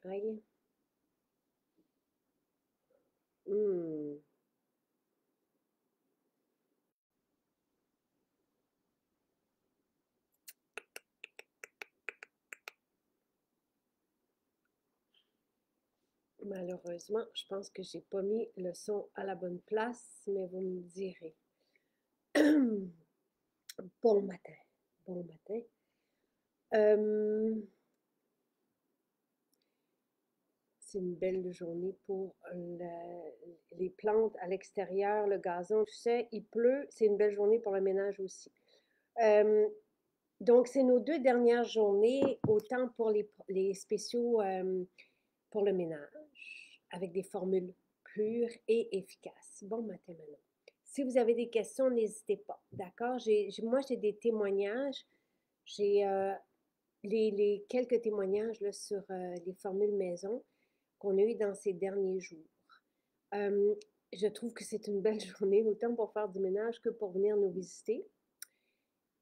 Aïe. Hmm. Malheureusement, je pense que j'ai pas mis le son à la bonne place, mais vous me direz. Bon matin. Bon matin. Euh, c'est une belle journée pour les plantes à l'extérieur, le gazon, tout ça. Il pleut, c'est une belle journée pour le ménage aussi. Euh, donc, c'est nos deux dernières journées, autant pour les spéciaux pour le ménage, avec des formules pures et efficaces. Bon matin, Manon. Si vous avez des questions, n'hésitez pas. D'accord? Moi, j'ai des témoignages. J'ai les quelques témoignages là, sur les formules maison qu'on a eues dans ces derniers jours. Euh, je trouve que c'est une belle journée, autant pour faire du ménage que pour venir nous visiter.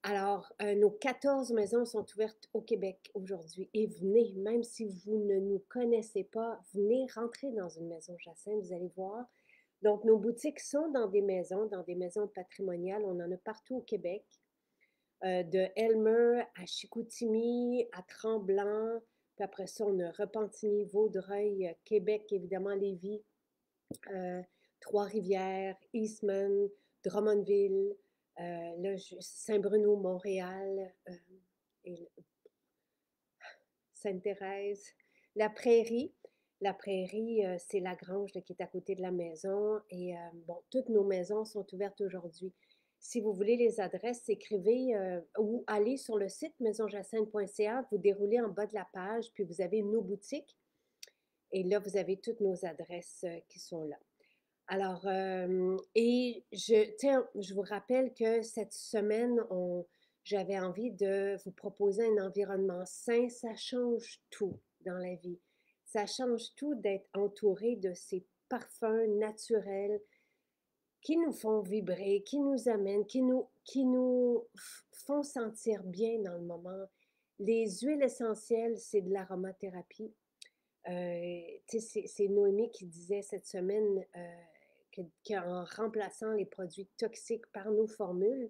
Alors, nos 14 maisons sont ouvertes au Québec aujourd'hui. Et venez, même si vous ne nous connaissez pas, venez rentrer dans une maison Jacinthe, vous allez voir. Donc, nos boutiques sont dans des maisons patrimoniales. On en a partout au Québec, de Elmer à Chicoutimi, à Tremblant. Puis après ça, on a Repentigny, Vaudreuil, Québec, évidemment, Lévis, euh, Trois-Rivières, Eastman, Drummondville, Saint-Bruno, Montréal, et Sainte-Thérèse, la Prairie. La Prairie, c'est la grange là, qui est à côté de la maison. Et bon, toutes nos maisons sont ouvertes aujourd'hui. Si vous voulez les adresses, écrivez ou allez sur le site maisonjacinthe.ca, vous déroulez en bas de la page, puis vous avez nos boutiques. Et là, vous avez toutes nos adresses qui sont là. Alors, tiens, je vous rappelle que cette semaine, j'avais envie de vous proposer un environnement sain. Ça change tout dans la vie. Ça change tout d'être entouré de ces parfums naturels qui nous font vibrer, qui nous amènent, qui nous font sentir bien dans le moment. Les huiles essentielles, c'est de l'aromathérapie. C'est Noémie qui disait cette semaine qu'en remplaçant les produits toxiques par nos formules,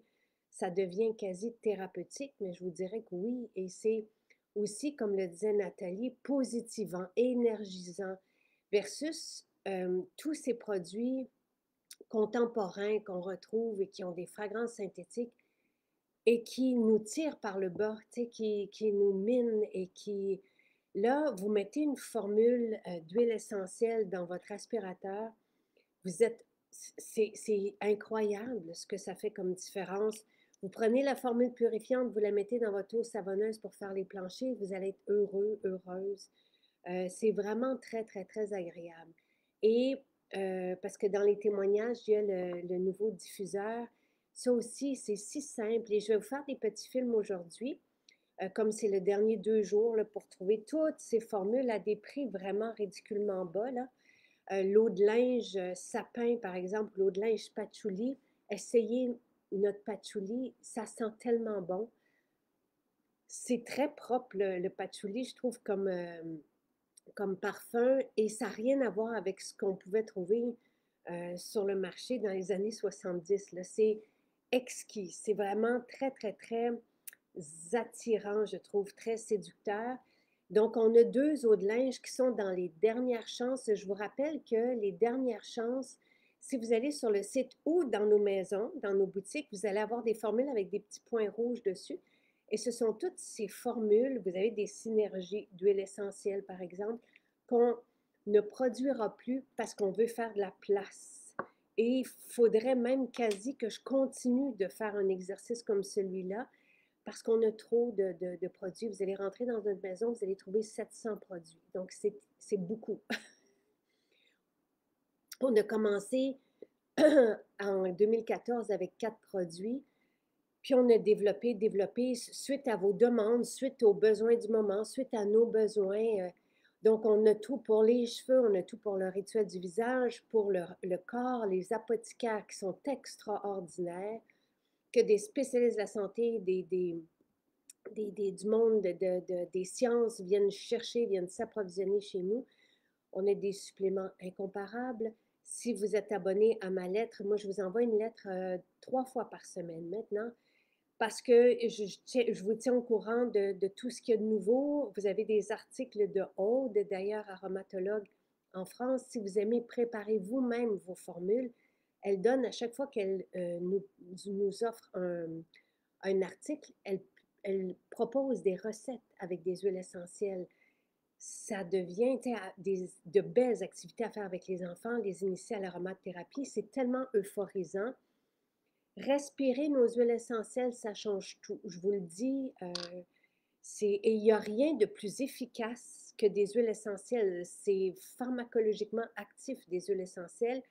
ça devient quasi thérapeutique, mais je vous dirais que oui, et c'est aussi, comme le disait Nathalie, positivant, énergisant, versus tous ces produits contemporains qu'on retrouve et qui ont des fragrances synthétiques et qui nous tirent par le bas, qui nous minent et qui... Là, vous mettez une formule d'huile essentielle dans votre aspirateur, vous êtes... C'est incroyable ce que ça fait comme différence. Vous prenez la formule purifiante, vous la mettez dans votre eau savonneuse pour faire les planchers, vous allez être heureux, heureuse. C'est vraiment très, très, très agréable. Et parce que dans les témoignages, il y a le nouveau diffuseur. Ça aussi, c'est si simple. Et je vais vous faire des petits films aujourd'hui, comme c'est le dernier 2 jours, là, pour trouver toutes ces formules à des prix vraiment ridiculement bas. Là. L'eau de linge sapin, par exemple, l'eau de linge patchouli. Essayez notre patchouli, ça sent tellement bon. C'est très propre, le patchouli, je trouve, comme parfum, et ça n'a rien à voir avec ce qu'on pouvait trouver sur le marché dans les années 70. Là. C'est exquis. C'est vraiment très, très, très attirant, je trouve, très séducteur. Donc, on a 2 eaux de linge qui sont dans les dernières chances. Je vous rappelle que les dernières chances, si vous allez sur le site ou dans nos maisons, dans nos boutiques, vous allez avoir des formules avec des petits points rouges dessus. Et ce sont toutes ces formules, vous avez des synergies d'huile essentielle, par exemple, qu'on ne produira plus parce qu'on veut faire de la place. Et il faudrait même quasi que je continue de faire un exercice comme celui-là parce qu'on a trop de produits. Vous allez rentrer dans notre maison, vous allez trouver 700 produits. Donc, c'est beaucoup. On a commencé en 2014 avec 4 produits. Puis on a développé suite à vos demandes, suite aux besoins du moment, suite à nos besoins. Donc, on a tout pour les cheveux, on a tout pour le rituel du visage, pour le corps, les apothicaires qui sont extraordinaires, que des spécialistes de la santé, du monde des sciences viennent chercher, viennent s'approvisionner chez nous. On a des suppléments incomparables. Si vous êtes abonné à ma lettre, moi, je vous envoie une lettre 3 fois par semaine maintenant parce que je vous tiens au courant de tout ce qu'il y a de nouveau. Vous avez des articles de Aude, d'ailleurs, aromatologue en France. Si vous aimez préparer vous-même vos formules, elle donne à chaque fois qu'elle nous offre un article, elle propose des recettes avec des huiles essentielles. Ça devient de belles activités à faire avec les enfants, les initier à l'aromathérapie. C'est tellement euphorisant. Respirer nos huiles essentielles, ça change tout. Je vous le dis, et il n'y a rien de plus efficace que des huiles essentielles. C'est pharmacologiquement actif des huiles essentielles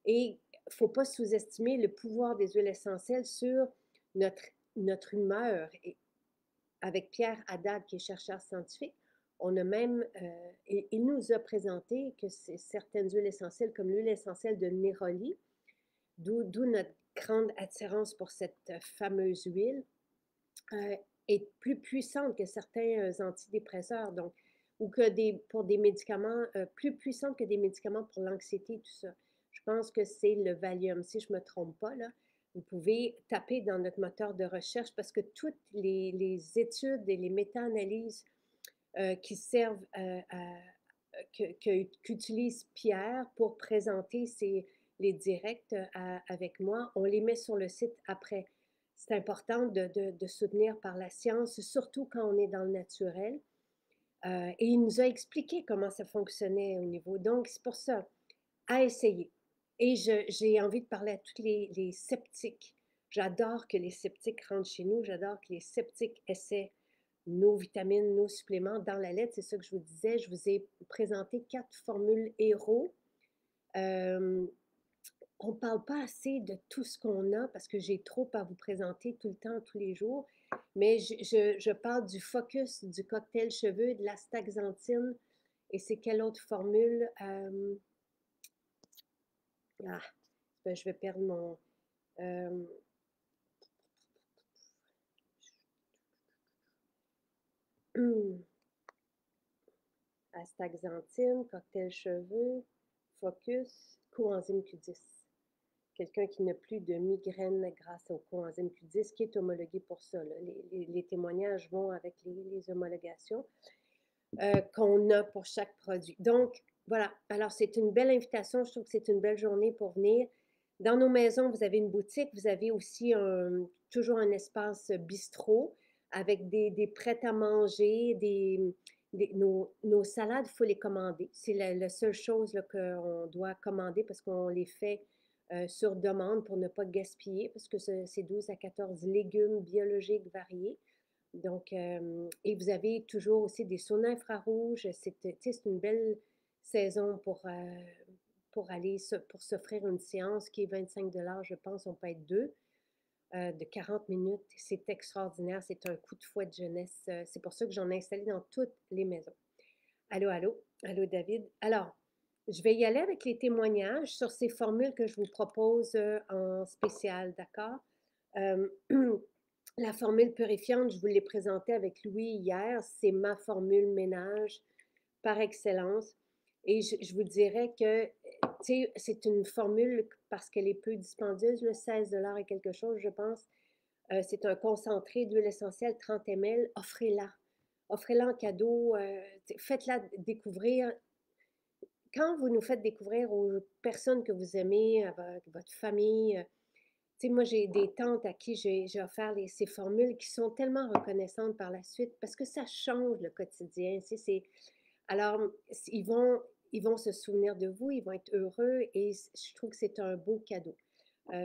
et il ne faut pas sous-estimer le pouvoir des huiles essentielles sur notre, notre humeur. Et avec Pierre Haddad, qui est chercheur scientifique, on a même, il nous a présenté que certaines huiles essentielles, comme l'huile essentielle de Néroli, d'où notre grande attirance pour cette fameuse huile, euh, est plus puissante que certains antidépresseurs, donc, ou que pour des médicaments plus puissants que des médicaments pour l'anxiété, tout ça. Je pense que c'est le Valium, si je ne me trompe pas, là. Vous pouvez taper dans notre moteur de recherche parce que toutes les études et les méta-analyses qui servent qu'utilise Pierre pour présenter les directs avec moi, on les met sur le site après. C'est important de soutenir par la science, surtout quand on est dans le naturel. Et il nous a expliqué comment ça fonctionnait au niveau. Donc, c'est pour ça, à essayer. Et j'ai envie de parler à tous les sceptiques. J'adore que les sceptiques rentrent chez nous. J'adore que les sceptiques essaient nos vitamines, nos suppléments dans la lettre. C'est ça que je vous disais. Je vous ai présenté 4 formules héros. Euh, on ne parle pas assez de tout ce qu'on a parce que j'ai trop à vous présenter tout le temps, tous les jours. Mais je parle du focus, du cocktail cheveux, de l'astaxanthine. Et c'est quelle autre formule? Ah, ben, je vais perdre mon... euh, astaxanthine, cocktail cheveux, focus, coenzyme Q10. Quelqu'un qui n'a plus de migraine grâce au coenzyme Q10, qui est homologué pour ça. Là. Les témoignages vont avec les homologations qu'on a pour chaque produit. Donc, voilà. Alors, c'est une belle invitation. Je trouve que c'est une belle journée pour venir. Dans nos maisons, vous avez une boutique. Vous avez aussi toujours un espace bistrot avec des prêts à manger, nos salades, il faut les commander. C'est la seule chose qu'on doit commander parce qu'on les fait sur demande pour ne pas gaspiller parce que c'est 12 à 14 légumes biologiques variés. Donc, et vous avez toujours aussi des saunas infrarouges. C'est une belle saison pour aller pour s'offrir une séance qui est 25 $, je pense, on peut être deux, de 40 minutes. C'est extraordinaire. C'est un coup de fouet de jeunesse. C'est pour ça que j'en ai installé dans toutes les maisons. Allô, allô, allô, David. Alors, je vais y aller avec les témoignages sur ces formules que je vous propose en spécial, d'accord? Euh, La formule purifiante, je vous l'ai présentée avec Louis hier, c'est ma formule ménage par excellence. Et je vous dirais que, tu sais, c'est une formule parce qu'elle est peu dispendieuse, le 16 $ et quelque chose, je pense. C'est un concentré d'huile essentielle 30 ml. Offrez-la. Offrez-la en cadeau. Faites-la découvrir. Quand vous nous faites découvrir aux personnes que vous aimez, à votre famille, tu sais, moi, j'ai des tantes à qui j'ai offert ces formules qui sont tellement reconnaissantes par la suite parce que ça change le quotidien. Alors, ils vont se souvenir de vous, ils vont être heureux et je trouve que c'est un beau cadeau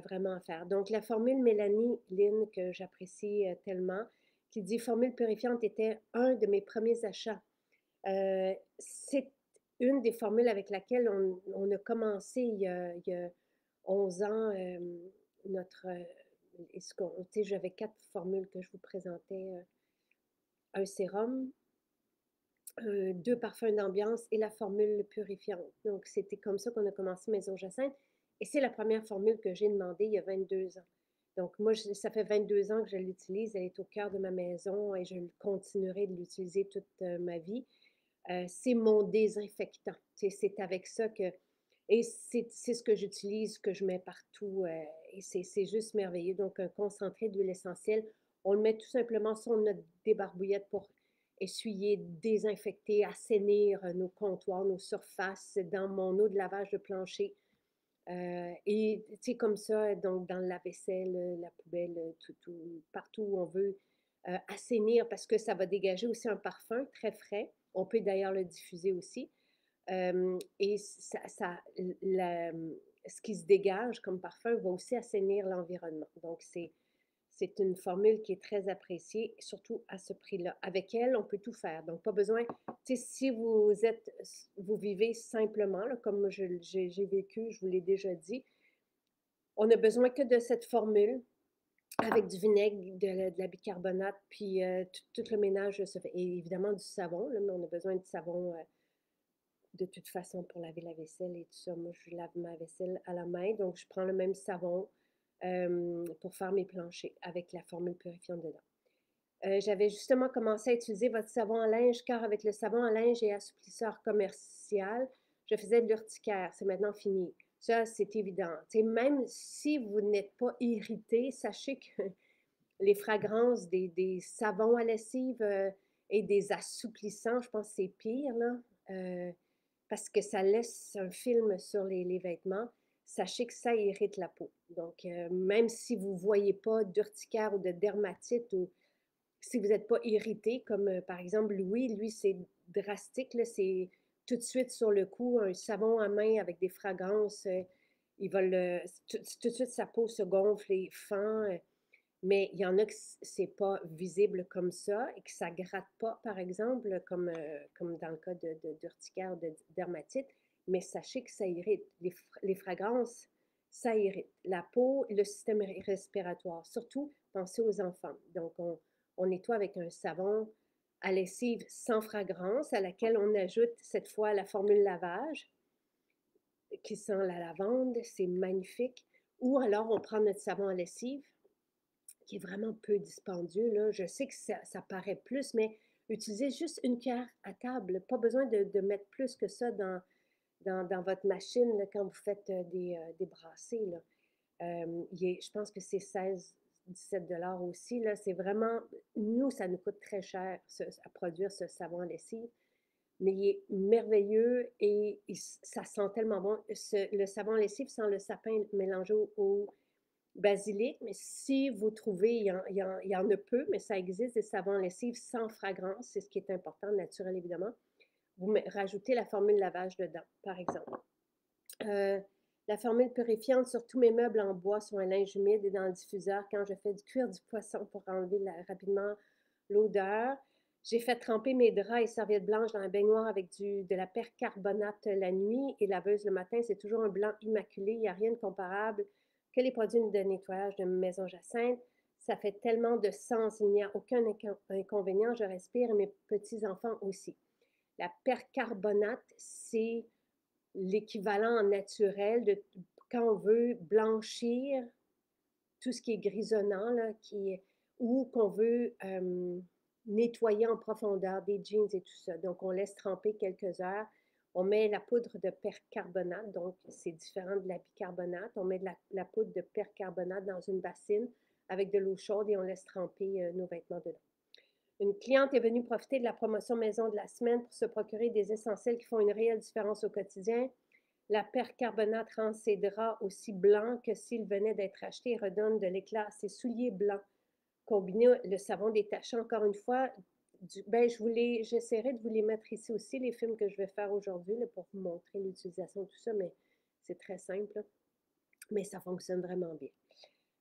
vraiment à faire. Donc, la formule Mélanie Lynn que j'apprécie tellement, qui dit formule purifiante était un de mes premiers achats. C'est une des formules avec laquelle on a commencé il y a 11 ans notre. J'avais 4 formules que je vous présentais un sérum, 2 parfums d'ambiance et la formule purifiante. Donc, c'était comme ça qu'on a commencé Maison Jacinthe. Et c'est la première formule que j'ai demandée il y a 22 ans. Donc moi, ça fait 22 ans que je l'utilise. Elle est au cœur de ma maison et je continuerai de l'utiliser toute ma vie. C'est mon désinfectant. C'est avec ça que... Et c'est ce que j'utilise, que je mets partout. Et c'est juste merveilleux. Donc, un concentré d'huile essentielle, on le met tout simplement sur notre débarbouillette pour essuyer, désinfecter, assainir nos comptoirs, nos surfaces, dans mon eau de lavage de plancher. Et tu sais, comme ça, donc dans le lave-vaisselle, la poubelle, partout où on veut assainir, parce que ça va dégager aussi un parfum très frais. On peut d'ailleurs le diffuser aussi. Et ce qui se dégage comme parfum va aussi assainir l'environnement. Donc, c'est une formule qui est très appréciée, surtout à ce prix-là. Avec elle, on peut tout faire. Donc, pas besoin, tu sais, si vous vivez simplement, là, comme j'ai vécu, je vous l'ai déjà dit, on n'a besoin que de cette formule avec du vinaigre, de la bicarbonate, puis tout le ménage se fait. Et évidemment, du savon, là, mais on a besoin de savon de toute façon pour laver la vaisselle et tout ça. Moi, je lave ma vaisselle à la main, donc je prends le même savon pour faire mes planchers avec la formule purifiante dedans. J'avais justement commencé à utiliser votre savon à linge car avec le savon à linge et assouplisseur commercial, je faisais de l'urticaire. C'est maintenant fini. Ça, c'est évident. T'sais, même si vous n'êtes pas irrité, sachez que les fragrances des savons à lessive et des assouplissants, je pense que c'est pire, là, parce que ça laisse un film sur les vêtements. Sachez que ça irrite la peau. Donc, même si vous ne voyez pas d'urticaire ou de dermatite ou si vous n'êtes pas irrité, comme par exemple Louis, lui, c'est drastique, là, c'est tout de suite sur le coup, un savon à main avec des fragrances, il va tout de suite sa peau se gonfle et fend, mais il y en a que c'est pas visible comme ça et que ça gratte pas, par exemple, comme dans le cas d'urticaire ou de dermatite, mais sachez que ça irrite. Les fragrances, ça irrite la peau, le système respiratoire. Surtout, pensez aux enfants. Donc, on nettoie avec un savon à lessive sans fragrance, à laquelle on ajoute cette fois la formule lavage qui sent la lavande, c'est magnifique. Ou alors on prend notre savon à lessive qui est vraiment peu dispendieux, là. Je sais que ça paraît plus, mais utilisez juste une cuillère à table. Pas besoin de mettre plus que ça dans votre machine là, quand vous faites des brassées, là. Je pense que c'est 16-17 $ aussi. Là. C'est vraiment, nous, ça nous coûte très cher à produire ce savon à lessive, mais il est merveilleux et ça sent tellement bon. Le savon à lessive sent le sapin mélangé au basilic, mais si vous trouvez, il y en a peu, mais ça existe des savons à lessive sans fragrance, c'est ce qui est important, naturel évidemment. Vous rajoutez la formule lavage dedans, par exemple. Euh, la formule purifiante sur tous mes meubles en bois sur un linge humide et dans le diffuseur quand je fais du cuir du poisson pour enlever rapidement l'odeur. J'ai fait tremper mes draps et serviettes blanches dans la baignoire avec de la percarbonate la nuit et laveuse le matin. C'est toujours un blanc immaculé. Il n'y a rien de comparable que les produits de nettoyage de Maison Jacinthe. Ça fait tellement de sens. Il n'y a aucun inconvénient. Je respire et mes petits-enfants aussi. La percarbonate, c'est l'équivalent naturel de quand on veut blanchir tout ce qui est grisonnant, là, ou qu'on veut nettoyer en profondeur des jeans et tout ça. Donc, on laisse tremper quelques heures. On met la poudre de percarbonate, donc c'est différent de la bicarbonate. On met la poudre de percarbonate dans une bassine avec de l'eau chaude et on laisse tremper nos vêtements dedans. Une cliente est venue profiter de la promotion maison de la semaine pour se procurer des essentiels qui font une réelle différence au quotidien. La percarbonate rend ses draps aussi blancs que s'ils venaient d'être achetés et redonne de l'éclat à ses souliers blancs. Combiné le savon détaché, encore une fois, j'essaierai de vous les mettre ici aussi, les films que je vais faire aujourd'hui pour vous montrer l'utilisation de tout ça, mais c'est très simple, mais ça fonctionne vraiment bien.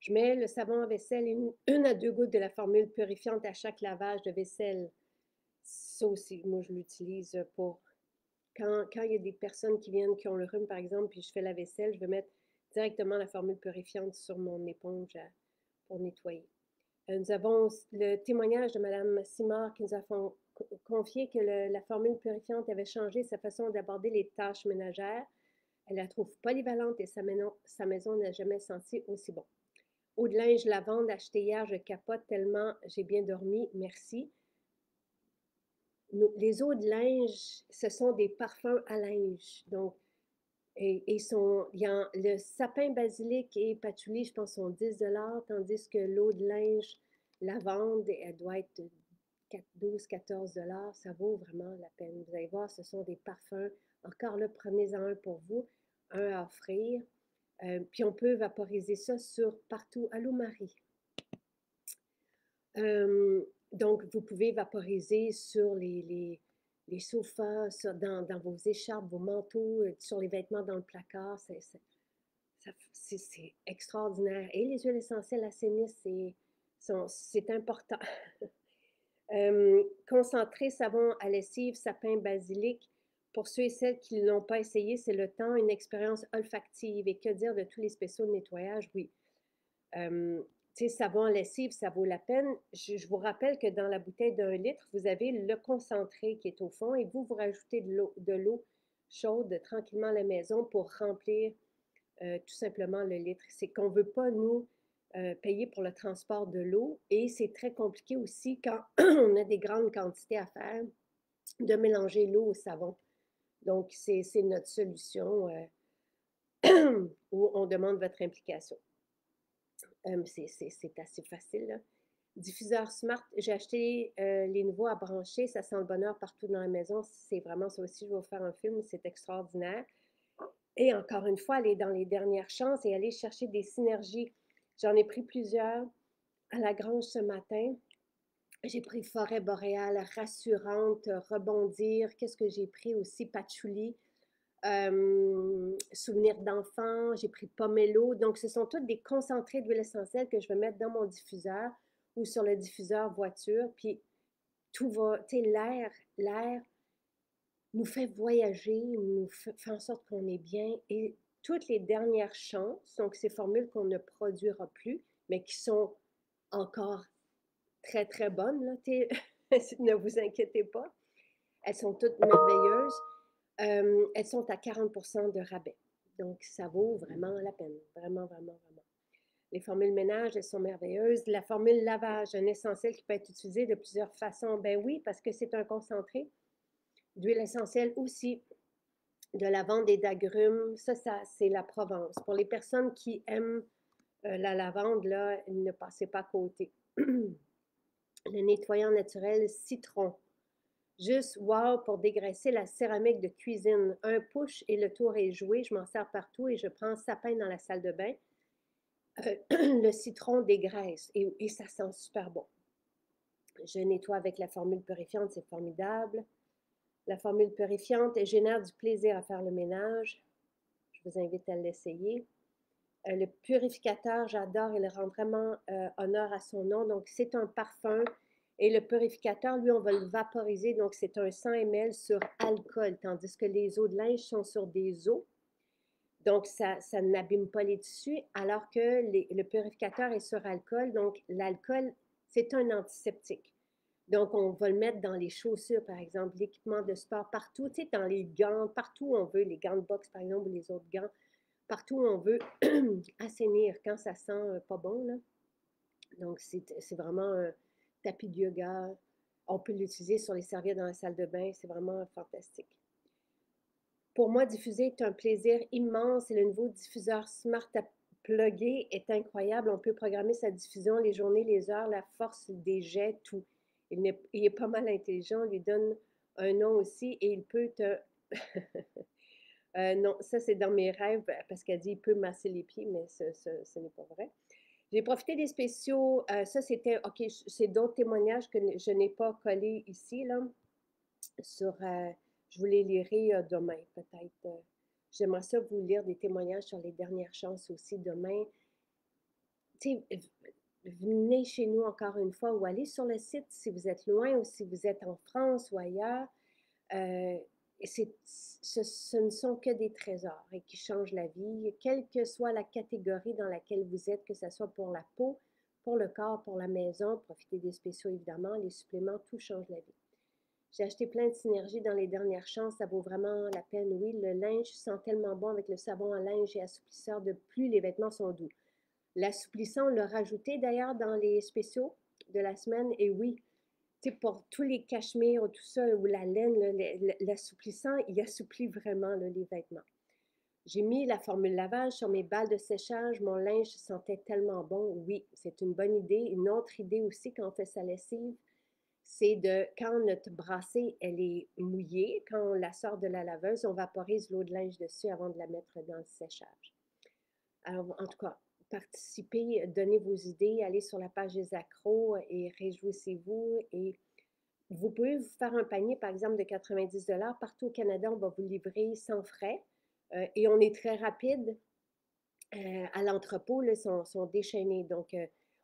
Je mets le savon à vaisselle, une à 2 gouttes de la formule purifiante à chaque lavage de vaisselle. Ça aussi, moi, je l'utilise pour quand il y a des personnes qui viennent, qui ont le rhume, par exemple, puis je fais la vaisselle, je vais mettre directement la formule purifiante sur mon éponge pour nettoyer. Nous avons le témoignage de Mme Simard qui nous a confié que la formule purifiante avait changé sa façon d'aborder les tâches ménagères. Elle la trouve polyvalente et sa maison n'a jamais senti aussi bon. Eau de linge lavande achetée hier, je capote tellement j'ai bien dormi, merci. Les eaux de linge, ce sont des parfums à linge. Donc, le sapin basilic et patchouli, je pense, sont 10 $, tandis que l'eau de linge lavande, elle doit être 12, 14 $. Ça vaut vraiment la peine. Vous allez voir, ce sont des parfums. Encore là, prenez-en un pour vous, un à offrir. Puis on peut vaporiser ça sur partout. Allô, Marie. Donc, vous pouvez vaporiser sur les sofas, dans vos écharpes, vos manteaux, sur les vêtements dans le placard. C'est extraordinaire. Et les huiles essentielles assainissent, c'est important. Concentré savon à lessive, sapin basilic. Pour ceux et celles qui ne l'ont pas essayé, c'est le temps, une expérience olfactive. Et que dire de tous les spéciaux de nettoyage? Oui. Tu sais, savon à lessive, ça vaut la peine. Je vous rappelle que dans la bouteille d'1 litre, vous avez le concentré qui est au fond et vous rajoutez de l'eau chaude tranquillement à la maison pour remplir tout simplement le litre. C'est qu'on ne veut pas, nous, payer pour le transport de l'eau et c'est très compliqué aussi quand on a des grandes quantités à faire de mélanger l'eau au savon. Donc, c'est notre solution où on demande votre implication. C'est assez facile, là. Diffuseur smart, j'ai acheté les nouveaux à brancher, ça sent le bonheur partout dans la maison. C'est vraiment ça aussi, je vais vous faire un film, c'est extraordinaire. Et encore une fois, aller dans les dernières chances et aller chercher des synergies. J'en ai pris plusieurs à la grange ce matin. J'ai pris Forêt boréale, Rassurante, Rebondir. Qu'est-ce que j'ai pris aussi? Patchouli, Souvenir d'enfant. J'ai pris Pomelo. Donc, ce sont toutes des concentrés d'huile essentielle que je vais mettre dans mon diffuseur ou sur le diffuseur voiture. Puis, tout va, tu sais, l'air nous fait voyager, nous fait en sorte qu'on est bien. Et toutes les dernières chances, donc ces formules qu'on ne produira plus, mais qui sont encore très, très bonnes, là, ne vous inquiétez pas. Elles sont toutes merveilleuses. Elles sont à 40% de rabais. Donc, ça vaut vraiment la peine. Vraiment, vraiment, vraiment. Les formules ménage, elles sont merveilleuses. La formule lavage, un essentiel qui peut être utilisé de plusieurs façons. Ben oui, parce que c'est un concentré d'huile essentielle aussi, de lavande et d'agrumes. Ça c'est la Provence. Pour les personnes qui aiment la lavande, là, ne passez pas à côté. Le nettoyant naturel citron. Juste wow pour dégraisser la céramique de cuisine. Un push et le tour est joué. Je m'en sers partout et je prends sapin dans la salle de bain. Le citron dégraisse et ça sent super bon. Je nettoie avec la formule purifiante, c'est formidable. La formule purifiante génère du plaisir à faire le ménage. Je vous invite à l'essayer. Le purificateur, j'adore, il rend vraiment honneur à son nom. Donc, c'est un parfum. Et le purificateur, lui, on va le vaporiser. Donc, c'est un 100 ml sur alcool, tandis que les eaux de linge sont sur des eaux. Donc, ça n'abîme pas les tissus, alors que le purificateur est sur alcool. Donc, l'alcool, c'est un antiseptique. Donc, on va le mettre dans les chaussures, par exemple, l'équipement de sport, partout, tu sais, dans les gants, partout où on veut, les gants de boxe, par exemple, ou les autres gants, partout où on veut assainir quand ça sent pas bon, là. Donc, c'est vraiment un tapis de yoga. On peut l'utiliser sur les serviettes dans la salle de bain. C'est vraiment fantastique. Pour moi, diffuser est un plaisir immense et le nouveau diffuseur Smart à plugger est incroyable. On peut programmer sa diffusion, les journées, les heures, la force des jets, tout. Il est pas mal intelligent, on lui donne un nom aussi et il peut te... non, ça c'est dans mes rêves parce qu'elle dit il peut masser les pieds, mais ce n'est pas vrai. J'ai profité des spéciaux. Ça, c'était, OK, c'est d'autres témoignages que je n'ai pas collés ici, là, sur, je vous les lirai demain, peut-être. J'aimerais ça vous lire des témoignages sur les dernières chances aussi demain. Tu sais, venez chez nous encore une fois ou allez sur le site si vous êtes loin ou si vous êtes en France ou ailleurs. Ce ne sont que des trésors et qui changent la vie, quelle que soit la catégorie dans laquelle vous êtes, que ce soit pour la peau, pour le corps, pour la maison, profitez des spéciaux évidemment, les suppléments, tout change la vie. J'ai acheté plein de synergies dans les dernières chances, ça vaut vraiment la peine, oui. Le linge sent tellement bon avec le savon à linge et assouplisseur de plus les vêtements sont doux. L'assouplissant, on l'a rajouté d'ailleurs dans les spéciaux de la semaine. Et oui, tu sais, pour tous les cachemires, tout ça, ou la laine, l'assouplissant, il assouplit vraiment là, les vêtements. J'ai mis la formule lavage sur mes balles de séchage. Mon linge sentait tellement bon. Oui, c'est une bonne idée. Une autre idée aussi quand on fait sa lessive, c'est de, quand notre brassée, elle est mouillée, quand on la sort de la laveuse, on vaporise l'eau de linge dessus avant de la mettre dans le séchage. Alors, en tout cas, participez, donnez vos idées, allez sur la page des accros et réjouissez-vous. Et vous pouvez vous faire un panier, par exemple, de 90 $ partout au Canada, on va vous livrer sans frais. Et on est très rapide à l'entrepôt, là, sont déchaînés. Donc,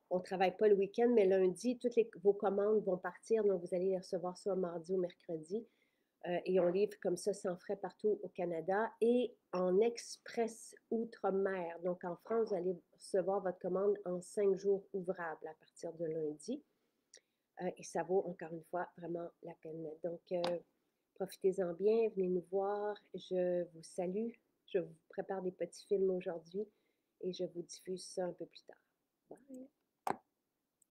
on ne travaille pas le week-end, mais lundi, vos commandes vont partir. Donc, vous allez les recevoir soit mardi ou mercredi. Et on livre comme ça sans frais partout au Canada et en express outre-mer. Donc, en France, vous allez recevoir votre commande en 5 jours ouvrables à partir de lundi. Et ça vaut encore une fois vraiment la peine. Donc, profitez-en bien, venez nous voir. Je vous salue. Je vous prépare des petits films aujourd'hui et je vous diffuse ça un peu plus tard. Bye!